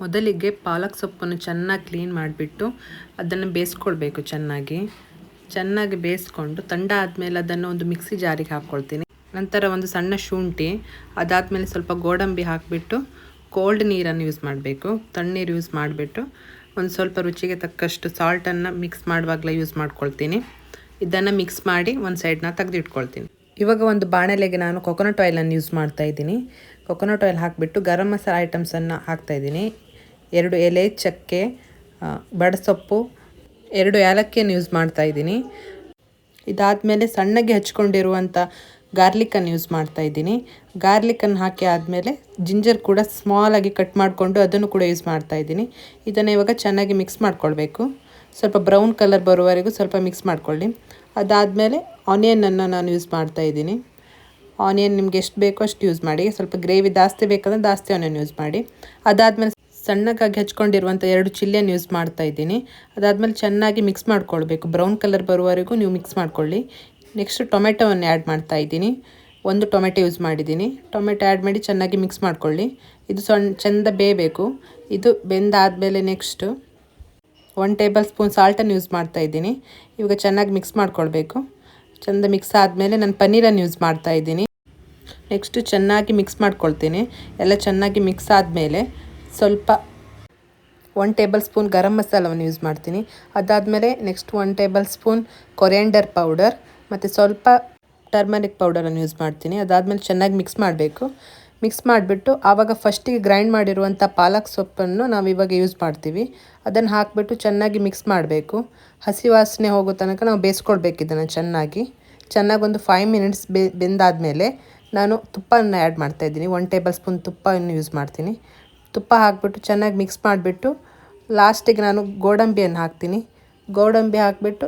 ಮೊದಲಿಗೆ ಪಾಲಕ್ ಸೊಪ್ಪನ್ನು ಚೆನ್ನಾಗಿ ಕ್ಲೀನ್ ಮಾಡಿಬಿಟ್ಟು ಅದನ್ನು ಬೇಯಿಸ್ಕೊಳ್ಬೇಕು. ಚೆನ್ನಾಗಿ ಬೇಯಿಸ್ಕೊಂಡು ತಂಡ ಆದಮೇಲೆ ಅದನ್ನು ಒಂದು ಮಿಕ್ಸಿ ಜಾರಿಗೆ ಹಾಕ್ಕೊಳ್ತೀನಿ. ನಂತರ ಒಂದು ಸಣ್ಣ ಶುಂಠಿ, ಅದಾದಮೇಲೆ ಸ್ವಲ್ಪ ಗೋಡಂಬಿ ಹಾಕಿಬಿಟ್ಟು ಕೋಲ್ಡ್ ನೀರನ್ನು ಯೂಸ್ ಮಾಡಬೇಕು. ತಣ್ಣೀರು ಯೂಸ್ ಮಾಡಿಬಿಟ್ಟು ಒಂದು ಸ್ವಲ್ಪ ರುಚಿಗೆ ತಕ್ಕಷ್ಟು ಸಾಲ್ಟನ್ನು ಮಿಕ್ಸ್ ಮಾಡುವಾಗಲೇ ಯೂಸ್ ಮಾಡ್ಕೊಳ್ತೀನಿ. ಇದನ್ನು ಮಿಕ್ಸ್ ಮಾಡಿ ಒಂದು ಸೈಡ್ನ ತೆಗೆದಿಟ್ಕೊಳ್ತೀನಿ. ಇವಾಗ ಒಂದು ಬಾಣಲೆಗೆ ನಾನು ಕೊಕೊನಟ್ ಆಯಿಲನ್ನು ಯೂಸ್ ಮಾಡ್ತಾಯಿದ್ದೀನಿ. ಕೊಕೊನಟ್ ಆಯಿಲ್ ಹಾಕಿಬಿಟ್ಟು ಗರಂ ಮಸಾಲ ಐಟಮ್ಸನ್ನು ಹಾಕ್ತಾಯಿದ್ದೀನಿ. 2 ಎಲೆ ಚಕ್ಕೆ, ಬಡಸೊಪ್ಪು, 2 ಏಲಕ್ಕಿಯನ್ನು ಯೂಸ್ ಮಾಡ್ತಾಯಿದ್ದೀನಿ. ಇದಾದಮೇಲೆ ಸಣ್ಣಗೆ ಹಚ್ಕೊಂಡಿರುವಂಥ ಗಾರ್ಲಿಕ್ಕನ್ನು ಯೂಸ್ ಮಾಡ್ತಾಯಿದ್ದೀನಿ. ಗಾರ್ಲಿಕ್ಕನ್ನು ಹಾಕಿ ಆದಮೇಲೆ ಜಿಂಜರ್ ಕೂಡ ಸ್ಮಾಲಾಗಿ ಕಟ್ ಮಾಡಿಕೊಂಡು ಅದನ್ನು ಕೂಡ ಯೂಸ್ ಮಾಡ್ತಾಯಿದ್ದೀನಿ. ಇದನ್ನು ಇವಾಗ ಚೆನ್ನಾಗಿ ಮಿಕ್ಸ್ ಮಾಡ್ಕೊಳ್ಬೇಕು. ಸ್ವಲ್ಪ ಬ್ರೌನ್ ಕಲರ್ ಬರುವವರೆಗೂ ಸ್ವಲ್ಪ ಮಿಕ್ಸ್ ಮಾಡ್ಕೊಳ್ಳಿ. ಅದಾದಮೇಲೆ ಆನಿಯನನ್ನು ನಾನು ಯೂಸ್ ಮಾಡ್ತಾಯಿದ್ದೀನಿ. ಆನಿಯನ್ ನಿಮ್ಗೆ ಎಷ್ಟು ಬೇಕೋ ಅಷ್ಟು ಯೂಸ್ ಮಾಡಿ. ಸ್ವಲ್ಪ ಗ್ರೇವಿ ಜಾಸ್ತಿ ಬೇಕಂದರೆ ಜಾಸ್ತಿ ಆನಿಯನ್ ಯೂಸ್ ಮಾಡಿ. ಅದಾದಮೇಲೆ ಸಣ್ಣಗಾಗಿ ಹಚ್ಕೊಂಡಿರುವಂಥ 2 ಚಿಲ್ಲಿಯನ್ನು ಯೂಸ್ ಮಾಡ್ತಾಯಿದ್ದೀನಿ. ಅದಾದಮೇಲೆ ಚೆನ್ನಾಗಿ ಮಿಕ್ಸ್ ಮಾಡ್ಕೊಳ್ಬೇಕು. ಬ್ರೌನ್ ಕಲರ್ ಬರುವವರೆಗೂ ನೀವು ಮಿಕ್ಸ್ ಮಾಡ್ಕೊಳ್ಳಿ. ನೆಕ್ಸ್ಟ್ ಟೊಮೆಟೊವನ್ನು ಆ್ಯಡ್ ಮಾಡ್ತಾಯಿದ್ದೀನಿ. 1 ಟೊಮೆಟೊ ಯೂಸ್ ಮಾಡಿದ್ದೀನಿ. ಟೊಮೆಟೊ ಆ್ಯಡ್ ಮಾಡಿ ಚೆನ್ನಾಗಿ ಮಿಕ್ಸ್ ಮಾಡ್ಕೊಳ್ಳಿ. ಇದು ಚೆಂದ ಬೇಯಬೇಕು. ಇದು ಬೆಂದಾದಮೇಲೆ ನೆಕ್ಸ್ಟು 1 ಟೇಬಲ್ ಸ್ಪೂನ್ ಸಾಲ್ಟನ್ನು ಯೂಸ್ ಮಾಡ್ತಾಯಿದ್ದೀನಿ. ಇವಾಗ ಚೆನ್ನಾಗಿ ಮಿಕ್ಸ್ ಮಾಡ್ಕೊಳ್ಬೇಕು. ಚೆಂದ ಮಿಕ್ಸ್ ಆದಮೇಲೆ ನಾನು ಪನ್ನೀರನ್ನು ಯೂಸ್ ಮಾಡ್ತಾಯಿದ್ದೀನಿ. ನೆಕ್ಸ್ಟು ಚೆನ್ನಾಗಿ ಮಿಕ್ಸ್ ಮಾಡ್ಕೊಳ್ತೀನಿ. ಎಲ್ಲ ಚೆನ್ನಾಗಿ ಮಿಕ್ಸ್ ಆದಮೇಲೆ ಸ್ವಲ್ಪ 1 ಟೇಬಲ್ ಸ್ಪೂನ್ ಗರಂ ಮಸಾಲವನ್ನು ಯೂಸ್ ಮಾಡ್ತೀನಿ. ಅದಾದಮೇಲೆ next 1 table spoon coriander powder ಮತ್ತು ಸ್ವಲ್ಪ ಟರ್ಮರಿಕ್ ಪೌಡರನ್ನು ಯೂಸ್ ಮಾಡ್ತೀನಿ. ಅದಾದಮೇಲೆ ಚೆನ್ನಾಗಿ ಮಿಕ್ಸ್ ಮಾಡಬೇಕು. ಮಿಕ್ಸ್ ಮಾಡಿಬಿಟ್ಟು ಆವಾಗ ಫಸ್ಟಿಗೆ ಗ್ರೈಂಡ್ ಮಾಡಿರುವಂಥ ಪಾಲಕ್ ಸೊಪ್ಪನ್ನು ನಾವು ಇವಾಗ ಯೂಸ್ ಮಾಡ್ತೀವಿ. ಅದನ್ನು ಹಾಕಿಬಿಟ್ಟು ಚೆನ್ನಾಗಿ ಮಿಕ್ಸ್ ಮಾಡಬೇಕು. ಹಸಿ ವಾಸನೆ ಹೋಗೋ ತನಕ ನಾವು ಬೇಯಿಸ್ಕೊಳ್ಬೇಕು. ಇದನ್ನು ಚೆನ್ನಾಗಿ ಒಂದು 5 ಮಿನಿಟ್ಸ್ ಬೆಂದಾದಮೇಲೆ ನಾನು ತುಪ್ಪವನ್ನು ಆ್ಯಡ್ ಮಾಡ್ತಾಯಿದ್ದೀನಿ. 1 ಟೇಬಲ್ ಸ್ಪೂನ್ ತುಪ್ಪವನ್ನು ಯೂಸ್ ಮಾಡ್ತೀನಿ. ತುಪ್ಪ ಹಾಕಿಬಿಟ್ಟು ಚೆನ್ನಾಗಿ ಮಿಕ್ಸ್ ಮಾಡಿಬಿಟ್ಟು ಲಾಸ್ಟಿಗೆ ನಾನು ಗೋಡಂಬಿಯನ್ನು ಹಾಕ್ತೀನಿ. ಗೋಡಂಬಿ ಹಾಕಿಬಿಟ್ಟು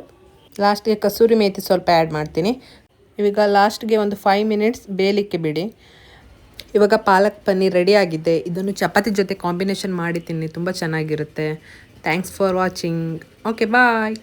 ಲಾಸ್ಟಿಗೆ ಕಸೂರಿ ಮೇಥಿ ಸ್ವಲ್ಪ ಆ್ಯಡ್ ಮಾಡ್ತೀನಿ. ಇವಾಗ ಲಾಸ್ಟ್ಗೆ ಒಂದು 5 ಮಿನಿಟ್ಸ್ ಬೇಯಲಿಕ್ಕೆ ಬಿಡಿ. ಇವಾಗ ಪಾಲಕ್ ಪನ್ನೀರ್ ರೆಡಿಯಾಗಿದೆ. ಇದನ್ನು ಚಪಾತಿ ಜೊತೆ ಕಾಂಬಿನೇಷನ್ ಮಾಡಿ ತಿನ್ನಿ, ತುಂಬ ಚೆನ್ನಾಗಿರುತ್ತೆ. Thanks for watching. Okay, bye.